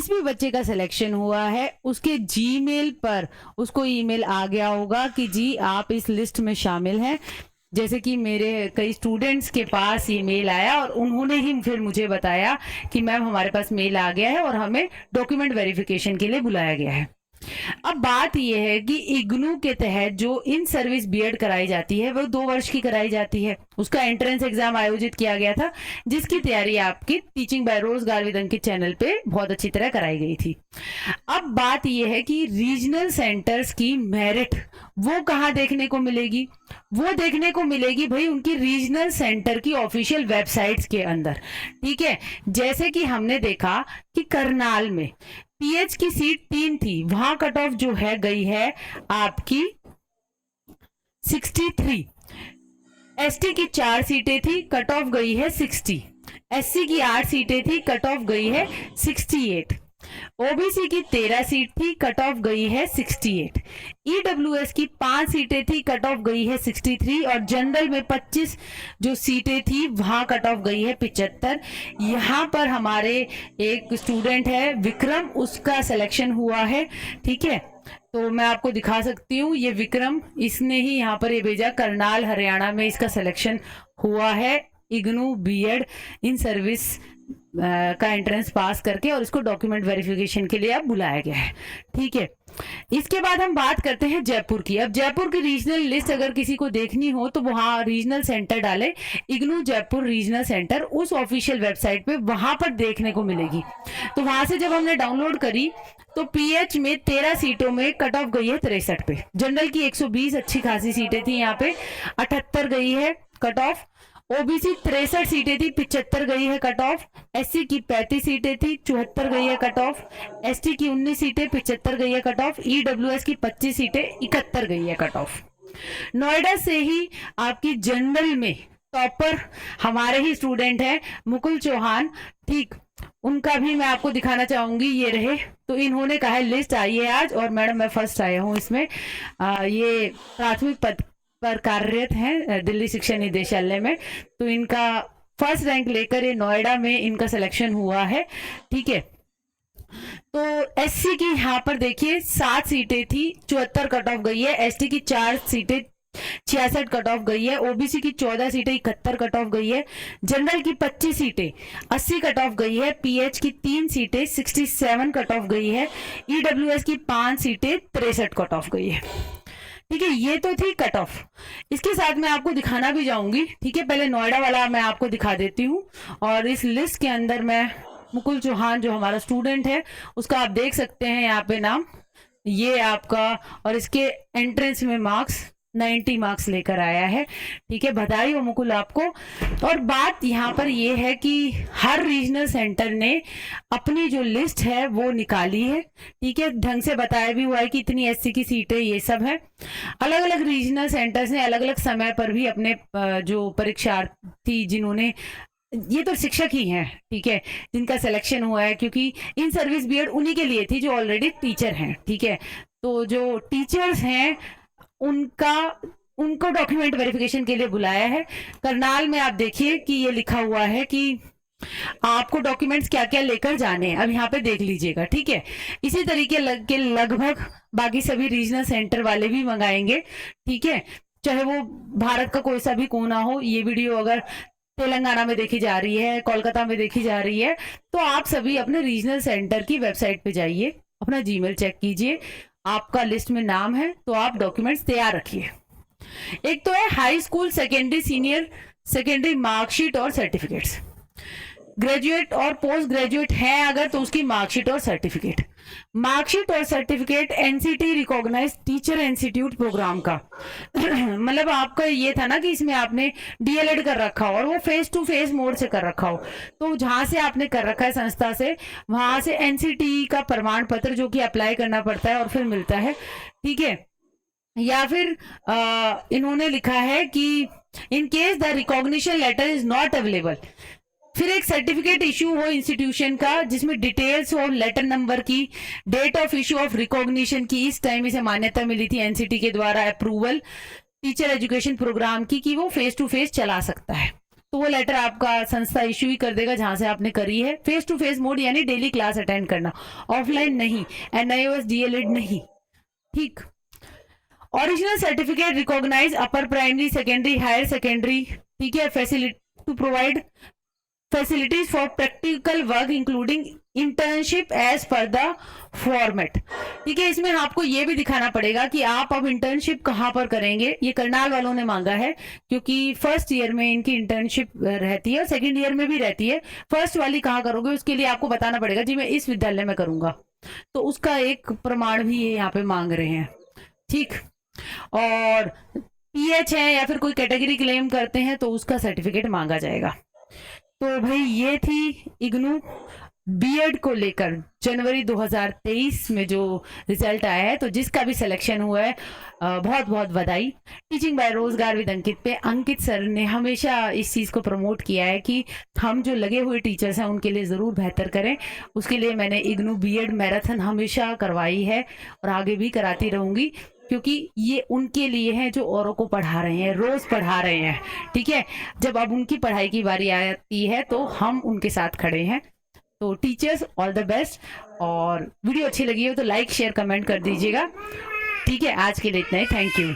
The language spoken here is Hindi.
जिस भी बच्चे का सिलेक्शन हुआ है उसके जीमेल पर उसको ईमेल आ गया होगा कि जी आप इस लिस्ट में शामिल हैं। जैसे कि मेरे कई स्टूडेंट्स के पास ये मेल आया और उन्होंने ही फिर मुझे बताया कि मैम हमारे पास मेल आ गया है और हमें डॉक्यूमेंट वेरिफिकेशन के लिए बुलाया गया है। अब बात यह है कि इग्नू के तहत जो इन सर्विस बीएड कराई जाती है वो 2 वर्ष की कराई जाती है। उसका एंट्रेंस एग्जाम आयोजित किया गया था जिसकी तैयारी आपकी टीचिंग बाय रोजगार विद अंकित चैनल पे बहुत अच्छी तरह कराई गई थी। अब बात यह है कि रीजनल सेंटर्स की मेरिट वो कहाँ देखने को मिलेगी? वो देखने को मिलेगी भाई उनकी रीजनल सेंटर की ऑफिशियल वेबसाइट्स के अंदर। ठीक है, जैसे कि हमने देखा कि करनाल में पीएच की सीट 3 थी, वहां कट ऑफ जो है गई है आपकी 63। एसटी की 4 सीटें थी, कट ऑफ गई है 60। एससी की 8 सीटें थी, कट ऑफ गई है 68। ओबीसी की 13 सीट थी, कट ऑफ गई है 68। ईडब्ल्यूएस की 5 सीटें थी, कट ऑफ गई है 63 और जनरल में 25 जो सीटें थी वहां कट ऑफ गई है 75। यहाँ पर हमारे एक स्टूडेंट है विक्रम, उसका सिलेक्शन हुआ है। ठीक है, तो मैं आपको दिखा सकती हूँ ये विक्रम, इसने ही यहाँ पर ये भेजा, करनाल हरियाणा में इसका सिलेक्शन हुआ है इग्नू बीएड इन सर्विस का एंट्रेंस पास करके और इसको डॉक्यूमेंट वेरिफिकेशन के लिए अब बुलाया गया है। ठीक है, इसके बाद हम बात करते हैं जयपुर की। अब जयपुर की रीजनल लिस्ट अगर किसी को देखनी हो तो वहां रीजनल सेंटर डाले, इग्नू जयपुर रीजनल सेंटर, उस ऑफिशियल वेबसाइट पे वहां पर देखने को मिलेगी। तो वहां से जब हमने डाउनलोड करी तो पीएच में 13 सीटों में कट ऑफ गई है 63 पे। जनरल की 120 अच्छी खासी सीटें थी, यहाँ पे 78 गई है कट ऑफ। ओबीसी 63 सीटें थी, 75 गई है कट ऑफ। एससी की 35 सीटें थी, 74 गई है कट ऑफ। एसटी की 19 सीटें, 75 गई है कट ऑफ। ईडब्ल्यूएस की 25 सीटें, 71 गई है कट ऑफ। नोएडा से ही आपकी जनरल में टॉपर हमारे ही स्टूडेंट हैं मुकुल चौहान। ठीक, उनका भी मैं आपको दिखाना चाहूंगी, ये रहे। तो इन्होंने कहा है लिस्ट आई है आज और मैडम मैं फर्स्ट आया हूँ इसमें। ये प्राथमिक पद पर कार्यरत हैं दिल्ली शिक्षा निदेशालय में। तो इनका फर्स्ट रैंक लेकर ये नोएडा में इनका सिलेक्शन हुआ है। ठीक है, तो एससी की यहाँ पर देखिए 7 सीटें थी, 74 कट ऑफ गई है। एसटी की 4 सीटें, 66 कट ऑफ गई है। ओबीसी की 14 सीटें, 71 कट ऑफ गई है। जनरल की 25 सीटें, 80 कट ऑफ गई है। पीएच की 3 सीटें, 67 कट ऑफ गई है। ईडब्ल्यूएस की 5 सीटें, 63 कट ऑफ गई है। ठीक है, ये तो थी कट ऑफ। इसके साथ मैं आपको दिखाना भी जाऊंगी। ठीक है, पहले नोएडा वाला मैं आपको दिखा देती हूँ और इस लिस्ट के अंदर मैं मुकुल चौहान जो हमारा स्टूडेंट है उसका आप देख सकते हैं यहाँ पे नाम, ये आपका, और इसके एंट्रेंस में मार्क्स 90 मार्क्स लेकर आया है। ठीक है, बधाई हो मुकुल आपको। और बात यहाँ पर ये है कि हर रीजनल सेंटर ने अपनी जो लिस्ट है वो निकाली है। ठीक है, ढंग से बताया भी हुआ है कि इतनी एससी की सीटें ये सब है। अलग अलग रीजनल सेंटर्स ने अलग अलग समय पर भी अपने जो परीक्षार्थी जिन्होंने, ये तो शिक्षक ही हैं, ठीक है, जिनका सिलेक्शन हुआ है, क्योंकि इन सर्विस बीएड उन्हीं के लिए थी जो ऑलरेडी टीचर हैं। ठीक है, तो जो टीचर्स हैं उनको डॉक्यूमेंट वेरिफिकेशन के लिए बुलाया है। करनाल में आप देखिए कि ये लिखा हुआ है कि आपको डॉक्यूमेंट्स क्या क्या लेकर जाने हैं, अब यहाँ पे देख लीजिएगा। ठीक है, इसी तरीके के लगभग बाकी सभी रीजनल सेंटर वाले भी मंगाएंगे। ठीक है, चाहे वो भारत का कोई सा भी कोना हो। ये वीडियो अगर तेलंगाना में देखी जा रही है, कोलकाता में देखी जा रही है, तो आप सभी अपने रीजनल सेंटर की वेबसाइट पे जाइए, अपना जीमेल चेक कीजिए, आपका लिस्ट में नाम है तो आप डॉक्यूमेंट्स तैयार रखिए। एक तो है high school, secondary, senior secondary marksheet और सर्टिफिकेट्स। ग्रेजुएट और पोस्ट ग्रेजुएट है अगर तो उसकी मार्कशीट और सर्टिफिकेट। मार्कशीट और certificate NCT recognise teacher institute program का मतलब आपका ये था ना कि इसमें आपने डीएलएड कर रखा हो और वो फेस टू फेस मोड से कर रखा हो, तो जहां से आपने कर रखा है संस्था से, वहां से एनसीटी का प्रमाण पत्र जो कि अप्लाई करना पड़ता है और फिर मिलता है। ठीक है, या फिर इन्होंने लिखा है कि in case the recognition letter is not available, फिर एक सर्टिफिकेट इशू हो इंस्टीट्यूशन का जिसमें डिटेल्स हो, लेटर नंबर की, date of issue of recognition की, इस टाइम इसे मान्यता मिली थी एनसीटी के द्वारा, अप्रूवल टीचर एजुकेशन प्रोग्राम की कि वो फेस टू फेस चला सकता है। तो वो लेटर आपका संस्था इश्यू ही कर देगा जहां से आपने करी है। फेस टू फेस मोड यानी डेली क्लास अटेंड करना, ऑफलाइन नहीं, NIOS DLED नहीं, ठीक। Original certificate recognise upper primary secondary higher secondary, ठीक है, facility to provide facilities for practical work including internship as per the format, ठीक है। इसमें आपको ये भी दिखाना पड़ेगा कि आप अब इंटर्नशिप कहाँ पर करेंगे। ये करनाल वालों ने मांगा है क्योंकि फर्स्ट ईयर में इनकी इंटर्नशिप रहती है और सेकंड ईयर में भी रहती है। फर्स्ट वाली कहाँ करोगे उसके लिए आपको बताना पड़ेगा जी मैं इस विद्यालय में करूंगा, तो उसका एक प्रमाण भी ये यहाँ पे मांग रहे हैं, ठीक। और PH है या फिर कोई कैटेगरी क्लेम करते हैं तो उसका सर्टिफिकेट मांगा जाएगा। तो भाई ये थी इग्नू बीएड को लेकर जनवरी 2023 में जो रिजल्ट आया है। तो जिसका भी सिलेक्शन हुआ है बहुत बहुत बधाई। टीचिंग बाय रोजगार विद अंकित पे अंकित सर ने हमेशा इस चीज़ को प्रमोट किया है कि हम जो लगे हुए टीचर्स हैं उनके लिए ज़रूर बेहतर करें। उसके लिए मैंने इग्नू बीएड मैराथन हमेशा करवाई है और आगे भी कराती रहूँगी, क्योंकि ये उनके लिए है जो औरों को पढ़ा रहे हैं, रोज पढ़ा रहे हैं, ठीक है। जब अब उनकी पढ़ाई की बारी आती है तो हम उनके साथ खड़े हैं। तो टीचर्स ऑल द बेस्ट, और वीडियो अच्छी लगी हो तो लाइक शेयर कमेंट कर दीजिएगा, ठीक है। आज के लिए इतना ही, थैंक यू।